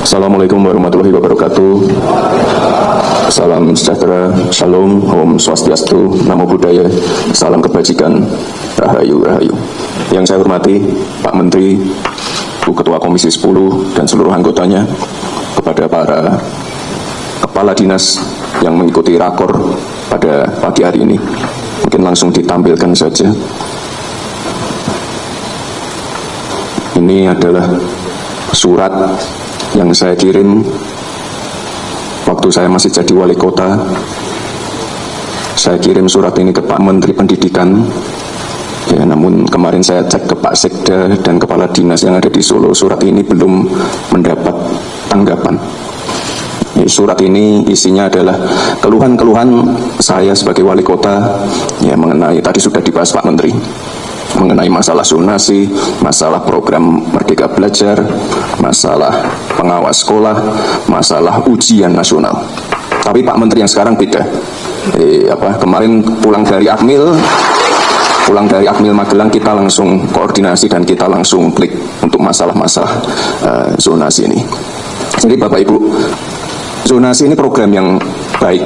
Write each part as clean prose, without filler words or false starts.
Assalamualaikum warahmatullahi wabarakatuh. Salam sejahtera, shalom, om swastiastu, namo buddhaya, salam kebajikan, rahayu, rahayu. Yang saya hormati Pak Menteri, Bu Ketua Komisi 10 dan seluruh anggotanya, kepada para kepala dinas yang mengikuti rakor pada pagi hari ini. Mungkin langsung ditampilkan saja. Ini adalah surat yang saya kirim waktu saya masih jadi wali kota. Saya kirim surat ini ke Pak Menteri Pendidikan. Ya, namun kemarin saya cek ke Pak Sekda dan kepala dinas yang ada di Solo, surat ini belum mendapat tanggapan. Surat ini isinya adalah keluhan-keluhan saya sebagai wali kota, ya, mengenai, tadi sudah dibahas Pak Menteri, mengenai masalah zonasi, masalah program Merdeka Belajar, masalah pengawas sekolah, masalah ujian nasional. Tapi Pak Menteri yang sekarang beda. Kemarin pulang dari Akmil Magelang, kita langsung koordinasi dan kita langsung klik untuk masalah-masalah zonasi ini. Jadi Bapak Ibu, zonasi ini program yang baik.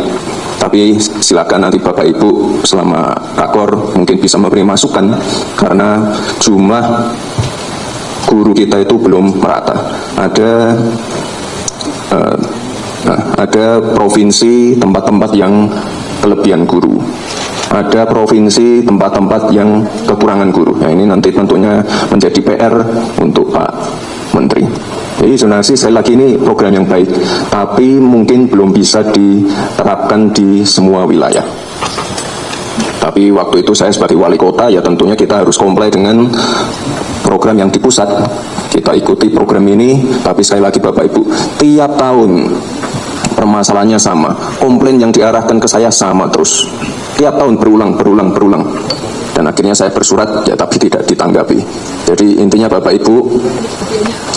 Tapi silakan nanti Bapak Ibu selama rakor mungkin bisa memberi masukan, karena jumlah guru kita itu belum merata. Ada provinsi tempat-tempat yang kelebihan guru, ada provinsi tempat-tempat yang kekurangan guru. Nah, ini nanti tentunya menjadi PR untuk Pak Menteri. Jadi zonasi sekali lagi ini program yang baik, tapi mungkin belum bisa diterapkan di semua wilayah. Tapi waktu itu saya sebagai wali kota, ya tentunya kita harus comply dengan program yang di pusat. Kita ikuti program ini, tapi sekali lagi Bapak Ibu, tiap tahun permasalahannya sama, komplain yang diarahkan ke saya sama terus. Tiap tahun berulang. Dan akhirnya saya bersurat, ya tapi tidak ditanggapi. Jadi intinya Bapak Ibu,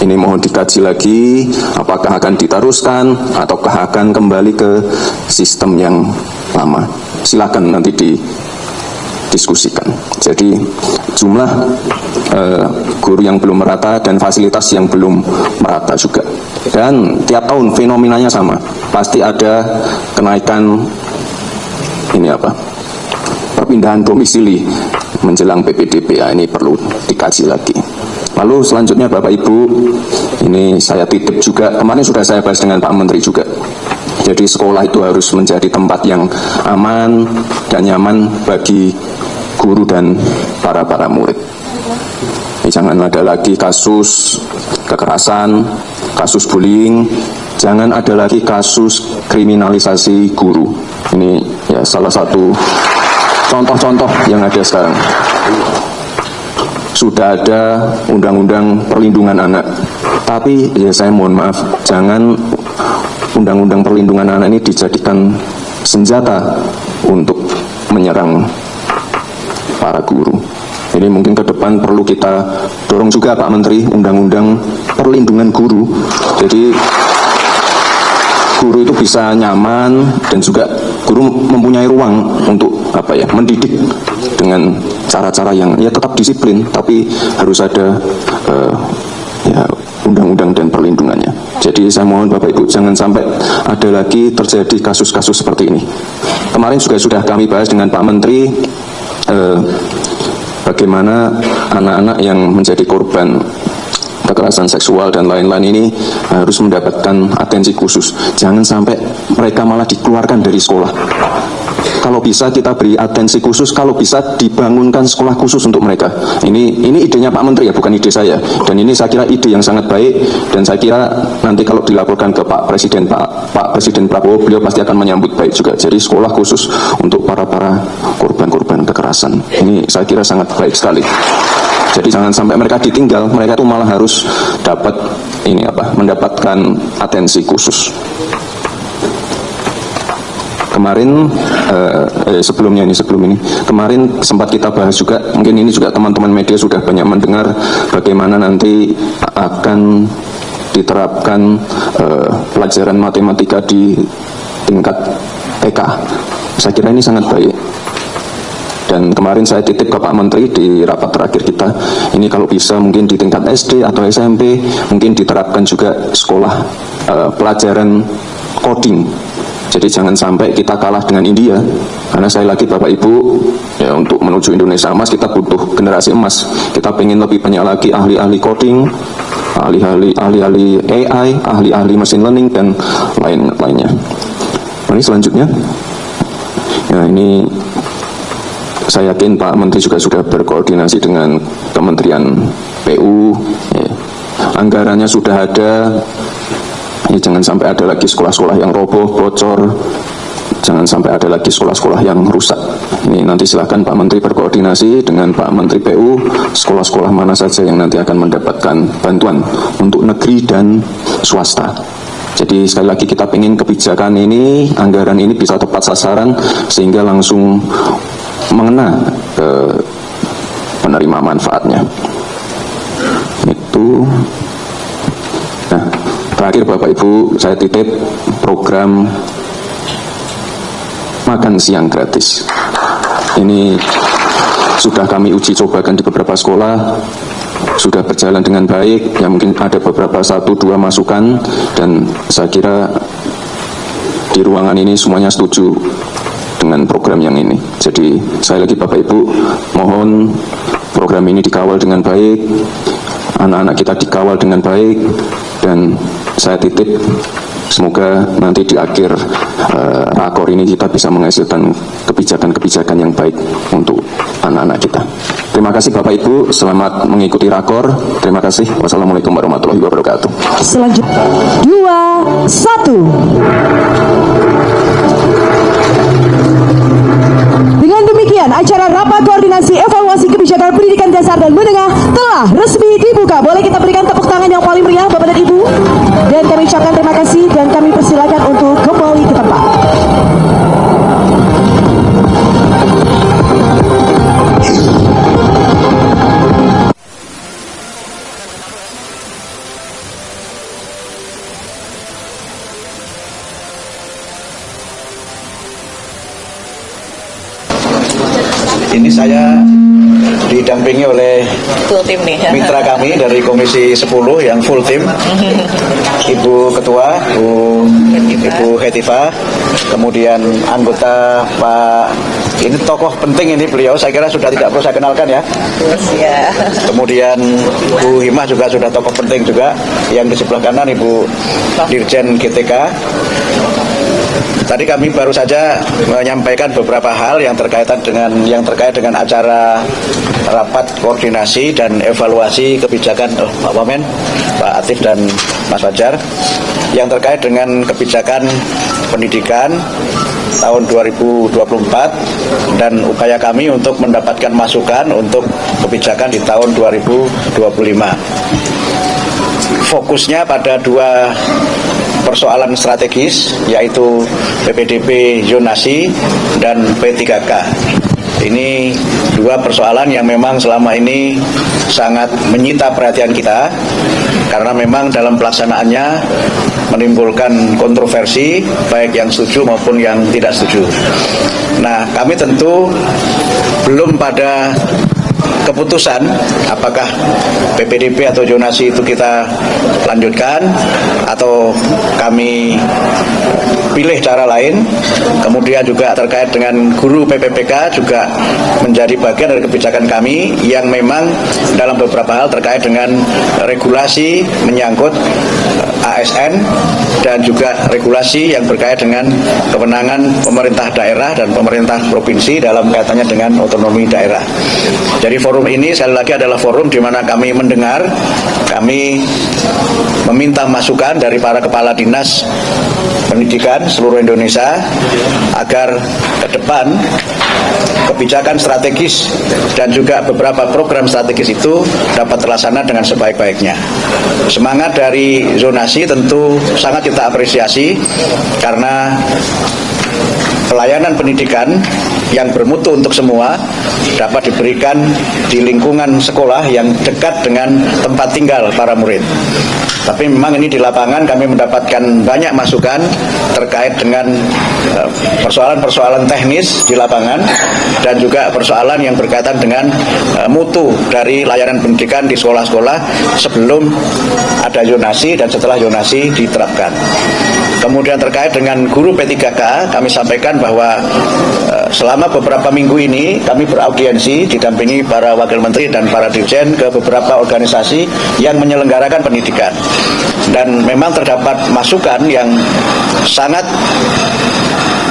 ini mohon dikaji lagi, apakah akan diteruskan ataukah akan kembali ke sistem yang lama. Silakan nanti didiskusikan. Jadi jumlah guru yang belum merata dan fasilitas yang belum merata juga. Dan tiap tahun fenomenanya sama, pasti ada kenaikan perpindahan domisili menjelang PPDB. Ini perlu dikaji lagi. Lalu selanjutnya Bapak Ibu, ini saya titip juga, kemarin sudah saya bahas dengan Pak Menteri juga. Jadi sekolah itu harus menjadi tempat yang aman dan nyaman bagi guru dan para murid. Jangan ada lagi kasus kekerasan, kasus bullying, jangan ada lagi kasus kriminalisasi guru. Ini ya salah satu contoh-contoh yang ada sekarang. Sudah ada undang-undang perlindungan anak, tapi ya saya mohon maaf, jangan undang-undang perlindungan anak ini dijadikan senjata untuk menyerang para guru. Ini mungkin ke depan perlu kita dorong juga Pak Menteri, undang-undang perlindungan guru. Jadi guru itu bisa nyaman dan juga guru mempunyai ruang untuk mendidik dengan cara-cara yang ya tetap disiplin, tapi harus ada undang-undang dan perlindungannya. Jadi saya mohon Bapak Ibu, jangan sampai ada lagi terjadi kasus-kasus seperti ini. Kemarin juga sudah kami bahas dengan Pak Menteri bagaimana anak-anak yang menjadi korban kekerasan seksual dan lain-lain ini harus mendapatkan atensi khusus. Jangan sampai mereka malah dikeluarkan dari sekolah. Kalau bisa kita beri atensi khusus, kalau bisa dibangunkan sekolah khusus untuk mereka. Ini idenya Pak Menteri ya, bukan ide saya. Dan ini saya kira ide yang sangat baik, dan saya kira nanti kalau dilaporkan ke Pak Presiden Prabowo, beliau pasti akan menyambut baik juga. Jadi sekolah khusus untuk para korban-korban kekerasan. Ini saya kira sangat baik sekali. Jadi jangan sampai mereka ditinggal, mereka itu malah harus mendapatkan atensi khusus. Kemarin sebelum ini kemarin sempat kita bahas juga, mungkin ini juga teman-teman media sudah banyak mendengar bagaimana nanti akan diterapkan pelajaran matematika di tingkat TK. Saya kira ini sangat baik. Dan kemarin saya titip ke Pak Menteri di rapat terakhir kita, ini kalau bisa mungkin di tingkat SD atau SMP, mungkin diterapkan juga sekolah pelajaran coding. Jadi jangan sampai kita kalah dengan India, karena saya lagi Bapak Ibu, ya untuk menuju Indonesia emas kita butuh generasi emas. Kita pengen lebih banyak lagi ahli-ahli coding, ahli-ahli AI, ahli-ahli machine learning, dan lainnya. Ini selanjutnya, ya ini saya yakin Pak Menteri juga sudah berkoordinasi dengan Kementerian PU, ya. Anggarannya sudah ada, ya, jangan sampai ada lagi sekolah-sekolah yang roboh, bocor, jangan sampai ada lagi sekolah-sekolah yang rusak. Ini nanti silahkan Pak Menteri berkoordinasi dengan Pak Menteri PU, sekolah-sekolah mana saja yang nanti akan mendapatkan bantuan untuk negeri dan swasta. Jadi sekali lagi kita ingin kebijakan ini, anggaran ini bisa tepat sasaran sehingga langsung mengena ke penerima manfaatnya. Itu. Nah, terakhir Bapak Ibu, saya titip program makan siang gratis. Ini sudah kami uji cobakan di beberapa sekolah, sudah berjalan dengan baik. Ya mungkin ada beberapa 1-2 masukan, dan saya kira di ruangan ini semuanya setuju dengan program yang ini. Jadi saya lagi Bapak Ibu mohon program ini dikawal dengan baik, anak-anak kita dikawal dengan baik, dan saya titip semoga nanti di akhir rakor ini kita bisa menghasilkan kebijakan-kebijakan yang baik untuk anak-anak kita. Terima kasih Bapak Ibu, selamat mengikuti rakor. Terima kasih. Wassalamualaikum warahmatullahi wabarakatuh. Selanjutnya 2, 1. Dengan demikian, acara rapat koordinasi evaluasi kebijakan pendidikan dasar dan menengah telah resmi dibuka. Boleh kita berikan tepuk tangan yang paling meriah Bapak dan Ibu. Dan kami ucapkan terima kasih dan kami persilakan untuk kembali ke tempat. Ini saya didampingi oleh full tim nih. Mitra kami dari Komisi 10 yang full tim, Ibu Ketua, Ibu Hetifah, kemudian anggota Pak, ini tokoh penting ini beliau, saya kira sudah tidak perlu saya kenalkan ya. Ya. Kemudian Bu Himah juga sudah tokoh penting juga, yang di sebelah kanan Ibu Dirjen GTK. Tadi kami baru saja menyampaikan beberapa hal yang terkait dengan acara rapat koordinasi dan evaluasi kebijakan Pak Wamen, Pak Atif dan Mas Fajar, yang terkait dengan kebijakan pendidikan tahun 2024 dan upaya kami untuk mendapatkan masukan untuk kebijakan di tahun 2025. Fokusnya pada 2 persoalan strategis, yaitu PPDB zonasi dan P3K. Ini 2 persoalan yang memang selama ini sangat menyita perhatian kita, karena memang dalam pelaksanaannya menimbulkan kontroversi, baik yang setuju maupun yang tidak setuju. Nah, kami tentu belum pada keputusan apakah PPDB atau zonasi itu kita lanjutkan atau kami pilih cara lain. Kemudian juga terkait dengan guru PPPK juga menjadi bagian dari kebijakan kami yang memang dalam beberapa hal terkait dengan regulasi menyangkut ASN dan juga regulasi yang berkait dengan kewenangan pemerintah daerah dan pemerintah provinsi dalam kaitannya dengan otonomi daerah. Jadi forum ini sekali lagi adalah forum di mana kami mendengar, kami meminta masukan dari para kepala dinas pendidikan seluruh Indonesia agar ke depan kebijakan strategis dan juga beberapa program strategis itu dapat terlaksana dengan sebaik-baiknya. Semangat dari zonasi tentu sangat kita apresiasi, karena pelayanan pendidikan yang bermutu untuk semua dapat diberikan di lingkungan sekolah yang dekat dengan tempat tinggal para murid. Tapi memang ini di lapangan kami mendapatkan banyak masukan terkait dengan persoalan-persoalan teknis di lapangan dan juga persoalan yang berkaitan dengan mutu dari layanan pendidikan di sekolah-sekolah sebelum ada zonasi dan setelah zonasi diterapkan. Kemudian terkait dengan guru P3K, kami sampaikan bahwa selama beberapa minggu ini kami beraudiensi didampingi para wakil menteri dan para dirjen ke beberapa organisasi yang menyelenggarakan pendidikan. Dan memang terdapat masukan yang sangat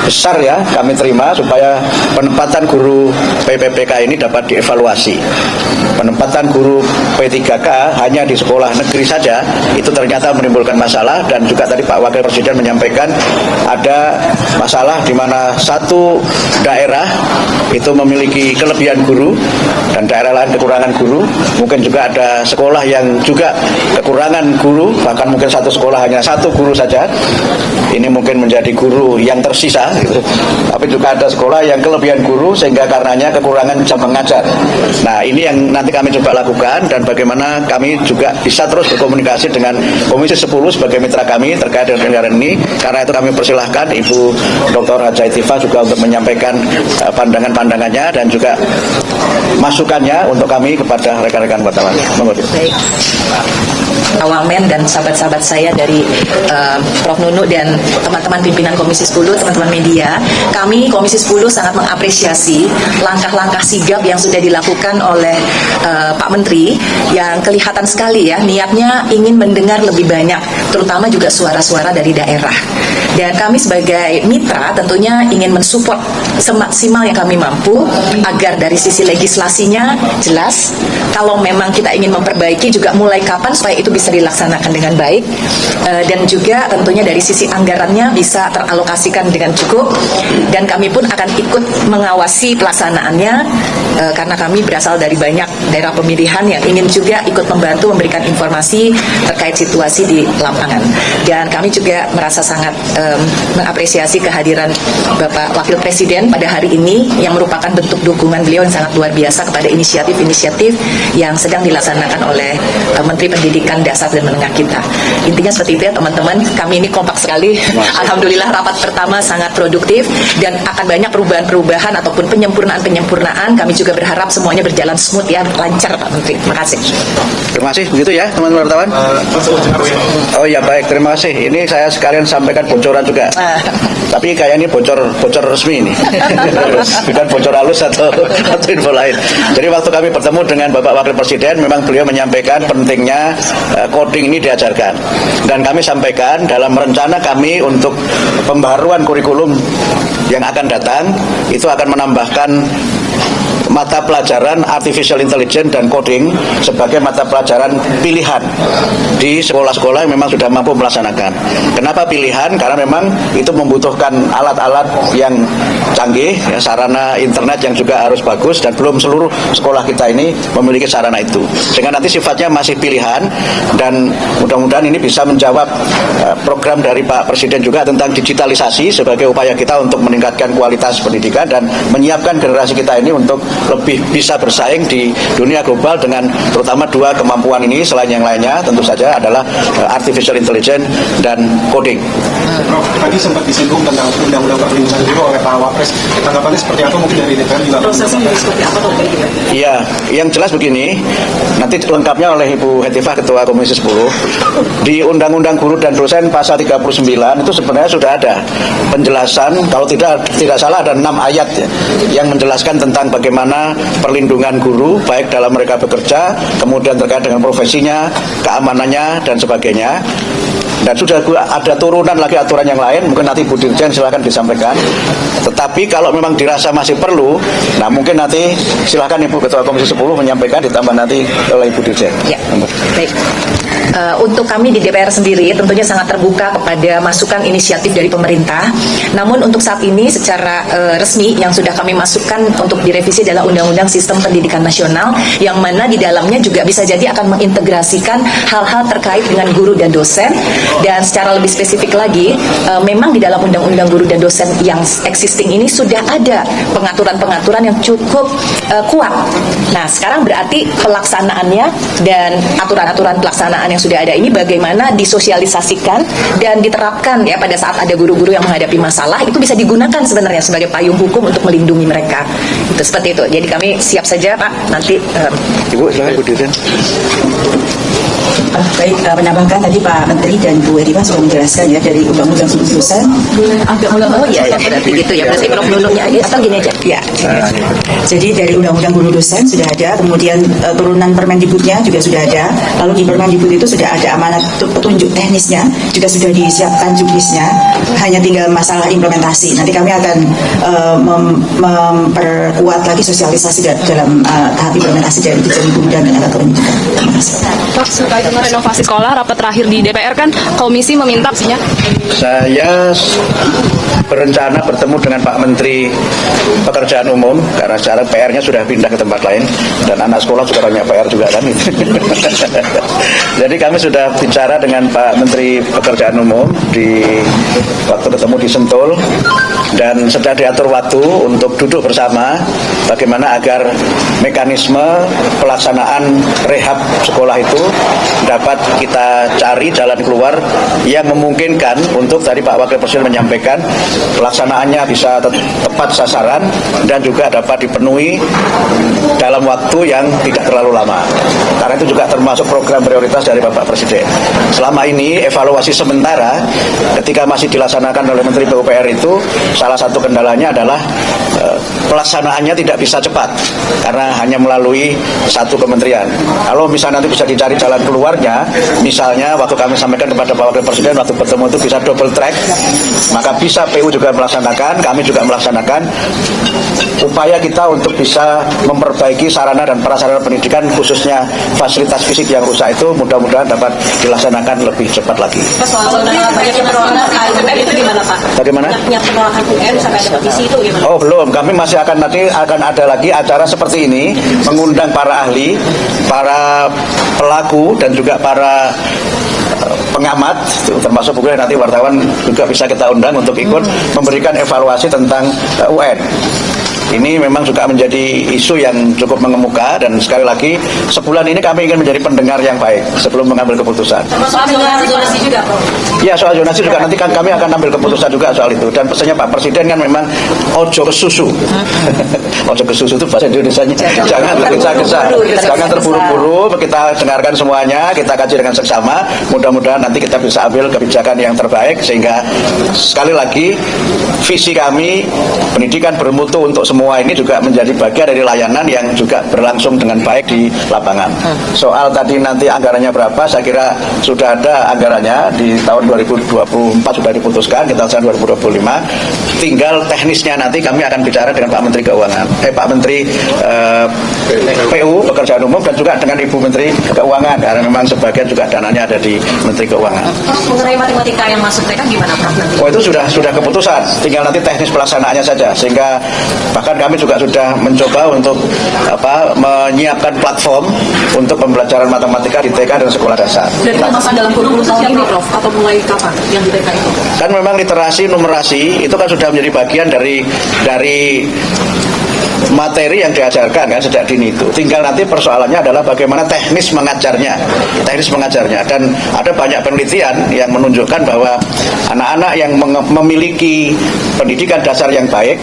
besar ya kami terima supaya penempatan guru PPPK ini dapat dievaluasi. Penempatan guru P3K hanya di sekolah negeri saja itu ternyata menimbulkan masalah, dan juga tadi Pak Wakil Presiden menyampaikan ada masalah di mana satu daerah itu memiliki kelebihan guru dan daerah lain kekurangan guru. Mungkin juga ada sekolah yang juga kekurangan guru, bahkan mungkin satu sekolah hanya satu guru saja. Ini mungkin menjadi guru yang tersisa gitu. Tapi juga ada sekolah yang kelebihan guru sehingga karenanya kekurangan jam mengajar. Nah, ini yang nanti kami coba lakukan, dan bagaimana kami juga bisa terus berkomunikasi dengan Komisi 10 sebagai mitra kami terkait dengan kegiatan ini. Karena itu kami persilahkan Ibu Dr. Hadza Itifa juga untuk menyampaikan pandangan-pandangannya dan juga masukannya untuk kami kepada rekan-rekan wartawan. Baik, Wamen dan sahabat-sahabat saya dari Prof. Nunu dan teman-teman pimpinan Komisi 10, teman-teman media, kami Komisi 10 sangat mengapresiasi langkah-langkah sigap yang sudah dilakukan oleh Pak Menteri, yang kelihatan sekali ya niatnya ingin mendengar lebih banyak, terutama juga suara-suara dari daerah. Dan kami sebagai mitra tentunya ingin mensupport semaksimal yang kami mampu agar dari sisi legislasinya jelas, kalau memang kita ingin memperbaiki juga mulai kapan supaya itu bisa dilaksanakan dengan baik, dan juga tentunya dari sisi anggarannya bisa teralokasikan dengan cukup, dan kami pun akan ikut mengawasi pelaksanaannya karena kami berasal dari banyak daerah pemilihan yang ingin juga ikut membantu memberikan informasi terkait situasi di lapangan. Dan kami juga merasa sangat mengapresiasi kehadiran Bapak Wakil Presiden pada hari ini yang merupakan bentuk dukungan beliau yang sangat luar biasa kepada inisiatif-inisiatif yang sedang dilaksanakan oleh Menteri Pendidikan Dasar dan Menengah kita. Intinya seperti itu ya teman-teman, kami ini kompak sekali. Alhamdulillah rapat pertama sangat produktif dan akan banyak perubahan-perubahan ataupun penyempurnaan-penyempurnaan. Kami juga berharap semuanya berjalan smooth ya, lancar Pak Menteri. Terima kasih. Terima kasih, begitu ya teman-teman wartawan. Oh ya, baik, terima kasih. Ini saya sekalian sampaikan bocoran juga. Tapi kayak ini bocor resmi ini. Bukan bocor halus atau info lain. Jadi waktu kami bertemu dengan Bapak Wakil Presiden, memang beliau menyampaikan pentingnya coding ini diajarkan. Dan kami sampaikan dalam rencana kami untuk pembaharuan kurikulum yang akan datang, itu akan menambahkan mata pelajaran Artificial Intelligence dan Coding sebagai mata pelajaran pilihan di sekolah-sekolah yang memang sudah mampu melaksanakan. Kenapa pilihan? Karena memang itu membutuhkan alat-alat yang canggih, ya, sarana internet yang juga harus bagus, dan belum seluruh sekolah kita ini memiliki sarana itu. Sehingga nanti sifatnya masih pilihan, dan mudah-mudahan ini bisa menjawab program dari Pak Presiden juga tentang digitalisasi sebagai upaya kita untuk meningkatkan kualitas pendidikan dan menyiapkan generasi kita ini untuk lebih bisa bersaing di dunia global dengan terutama dua kemampuan ini. Selain yang lainnya tentu saja adalah Artificial Intelligence dan Coding. Prof, tadi sempat disinggung tentang undang-undang perlindungan guru oleh Pak Wapres. Tanggapannya seperti apa, mungkin dari DPR juga? Prosesnya seperti apa Pak? Iya, yang jelas begini, nanti lengkapnya oleh Ibu Hetifah Ketua Komisi 10. Di Undang-Undang Guru dan Dosen pasal 39 itu sebenarnya sudah ada penjelasan, kalau tidak salah ada 6 ayat ya, yang menjelaskan tentang bagaimana perlindungan guru baik dalam mereka bekerja, kemudian terkait dengan profesinya, keamanannya dan sebagainya. Dan sudah ada turunan lagi aturan yang lain, mungkin nanti Bu Dirjen silahkan disampaikan. Tetapi kalau memang dirasa masih perlu, nah mungkin nanti silahkan Ibu Ketua Komisi 10 menyampaikan, ditambah nanti oleh Ibu Dirjen. Ya, baik. Untuk kami di DPR sendiri tentunya sangat terbuka kepada masukan inisiatif dari pemerintah. Namun untuk saat ini secara resmi yang sudah kami masukkan untuk direvisi adalah Undang-Undang Sistem Pendidikan Nasional, yang mana di dalamnya juga bisa jadi akan mengintegrasikan hal-hal terkait dengan guru dan dosen, Dan secara lebih spesifik lagi, memang di dalam Undang-Undang Guru dan Dosen yang existing ini sudah ada pengaturan-pengaturan yang cukup kuat. Nah, sekarang berarti pelaksanaannya dan aturan-aturan pelaksanaan yang sudah ada ini bagaimana disosialisasikan dan diterapkan ya pada saat ada guru-guru yang menghadapi masalah, itu bisa digunakan sebenarnya sebagai payung hukum untuk melindungi mereka. Itu seperti itu. Jadi kami siap saja, Pak. Nanti Ibu silakan Bu Dirjen. Baik, menambahkan tadi Pak Menteri dan Bu Eriwa sudah menjelaskan ya dari Undang-Undang Guru Dosen. oh iya, berarti gitu ya. Berarti Prof Nunuknya aja atau gini aja? Ya, jadi dari Undang-Undang Guru Dosen sudah ada, kemudian turunan Permendikbudnya juga sudah ada, lalu di Permendikbud itu sudah ada amanat petunjuk teknisnya, juga sudah disiapkan juknisnya, hanya tinggal masalah implementasi. Nanti kami akan memperkuat lagi sosialisasi dalam tahap implementasi dari Dirjen Guru dan Tenaga Pendidikan. Terima kasih. Pak, terkait dengan renovasi sekolah, rapat terakhir di DPR kan komisi meminta pastinya. Saya berencana bertemu dengan Pak Menteri Pekerjaan Umum karena sekarang PR-nya sudah pindah ke tempat lain dan anak sekolah juga banyak PR juga kan. Jadi kami sudah bicara dengan Pak Menteri Pekerjaan Umum di waktu ketemu di Sentul dan sedang diatur waktu untuk duduk bersama bagaimana agar mekanisme pelaksanaan rehab sekolah itu dapat kita cari jalan keluar yang memungkinkan untuk tadi Pak Wakil Presiden menyampaikan pelaksanaannya bisa tepat sasaran dan juga dapat dipenuhi dalam waktu yang tidak terlalu lama. Karena itu juga termasuk program prioritas dari Bapak Presiden. Selama ini evaluasi sementara ketika masih dilaksanakan oleh Menteri PUPR itu salah satu kendalanya adalah pelaksanaannya tidak bisa cepat karena hanya melalui satu kementerian. Kalau misalnya nanti bisa dicari jalan keluarnya, misalnya waktu kami sampaikan kepada Pak Wakil Presiden waktu bertemu itu bisa double track, maka bisa PU juga melaksanakan, kami juga melaksanakan upaya kita untuk bisa memperbaiki sarana dan prasarana pendidikan khususnya fasilitas fisik yang rusak itu mudah-mudahan dapat dilaksanakan lebih cepat lagi. soal banyaknya penolakan UM itu gimana Pak? Bagaimana? Banyaknya penolakan UM sampai ada petisi itu gimana? Oh belum, kami masih akan ada lagi acara seperti ini mengundang para ahli, para pelaku dan juga para pengamat, termasuk juga nanti wartawan juga bisa kita undang untuk ikut memberikan evaluasi tentang UN. Ini memang juga menjadi isu yang cukup mengemuka dan sekali lagi sebulan ini kami ingin menjadi pendengar yang baik sebelum mengambil keputusan. Soal zonasi juga, Prof. Ya soal zonasi juga nanti kan kami akan ambil keputusan juga soal itu dan pesannya Pak Presiden kan memang ojo kesusu. Ojo kesusu itu bahasa Indonesianya jangan tergesa-gesa, jangan terburu-buru. Kita dengarkan semuanya, kita kaji dengan seksama. Mudah-mudahan nanti kita bisa ambil kebijakan yang terbaik sehingga sekali lagi visi kami pendidikan bermutu untuk semua ini juga menjadi bagian dari layanan yang juga berlangsung dengan baik di lapangan. Soal tadi nanti anggarannya berapa, saya kira sudah ada anggarannya di tahun 2024 sudah diputuskan, kita tahun 2025. Tinggal teknisnya nanti kami akan bicara dengan Pak Menteri Keuangan, Pak Menteri PU Pekerjaan Umum dan juga dengan Ibu Menteri Keuangan karena memang sebagian juga dananya ada di Menteri Keuangan. Mengenai matematika yang masuk TK gimana Prof nanti? Oh itu sudah keputusan, tinggal nanti teknis pelaksanaannya saja sehingga bahkan kami juga sudah mencoba untuk menyiapkan platform untuk pembelajaran matematika di TK dan sekolah dasar. Dan masuk dalam kurikulum tahun ini Prof atau mulai kapan yang di TK itu? Kan memang literasi numerasi itu kan sudah menjadi bagian dari materi yang diajarkan kan sejak dini itu. Tinggal nanti persoalannya adalah bagaimana teknis mengajarnya dan ada banyak penelitian yang menunjukkan bahwa anak-anak yang memiliki pendidikan dasar yang baik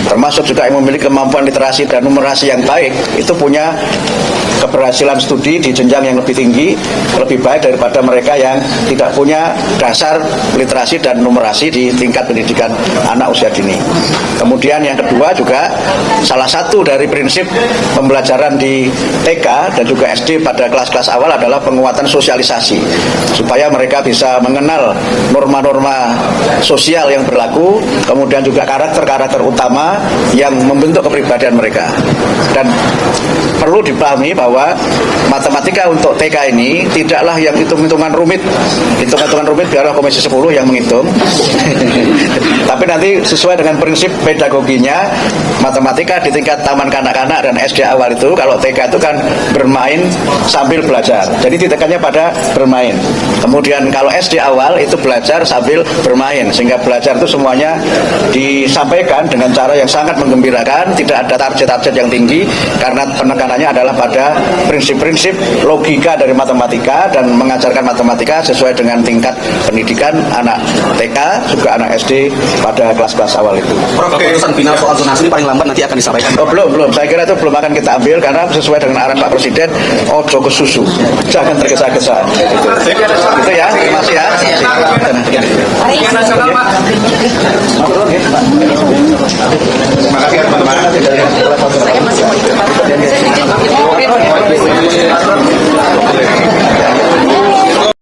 termasuk juga yang memiliki kemampuan literasi dan numerasi yang baik itu punya keberhasilan studi di jenjang yang lebih tinggi lebih baik daripada mereka yang tidak punya dasar literasi dan numerasi di tingkat pendidikan anak usia dini. Kemudian yang kedua juga salah satu dari prinsip pembelajaran di TK dan juga SD pada kelas-kelas awal adalah penguatan sosialisasi supaya mereka bisa mengenal norma-norma sosial yang berlaku, kemudian juga karakter-karakter utama yang membentuk kepribadian mereka. Dan perlu dipahami bahwa matematika untuk TK ini tidaklah yang hitung-hitungan rumit. Hitung-hitungan rumit biarlah Komisi 10 yang menghitung. Tapi nanti sesuai dengan prinsip pedagoginya, matematika di tingkat taman kanak-kanak dan SD awal itu, kalau TK itu kan bermain sambil belajar. Jadi ditekannya pada bermain. Kemudian kalau SD awal itu belajar sambil bermain, sehingga belajar itu semuanya disampaikan dengan cara yang sangat menggembirakan, tidak ada target-target yang tinggi, karena penekanannya adalah pada prinsip-prinsip logika dari matematika dan mengajarkan matematika sesuai dengan tingkat pendidikan anak TK juga anak SD pada kelas-kelas awal itu. Prof, keputusan final soal zonasi ini paling lambat nanti akan disampaikan. Oh, belum. Saya kira itu belum akan kita ambil karena sesuai dengan arahan Pak Presiden, ojo ke susu, jangan tergesa-gesa. Itu ya, terima kasih ya. Terima kasih teman-teman.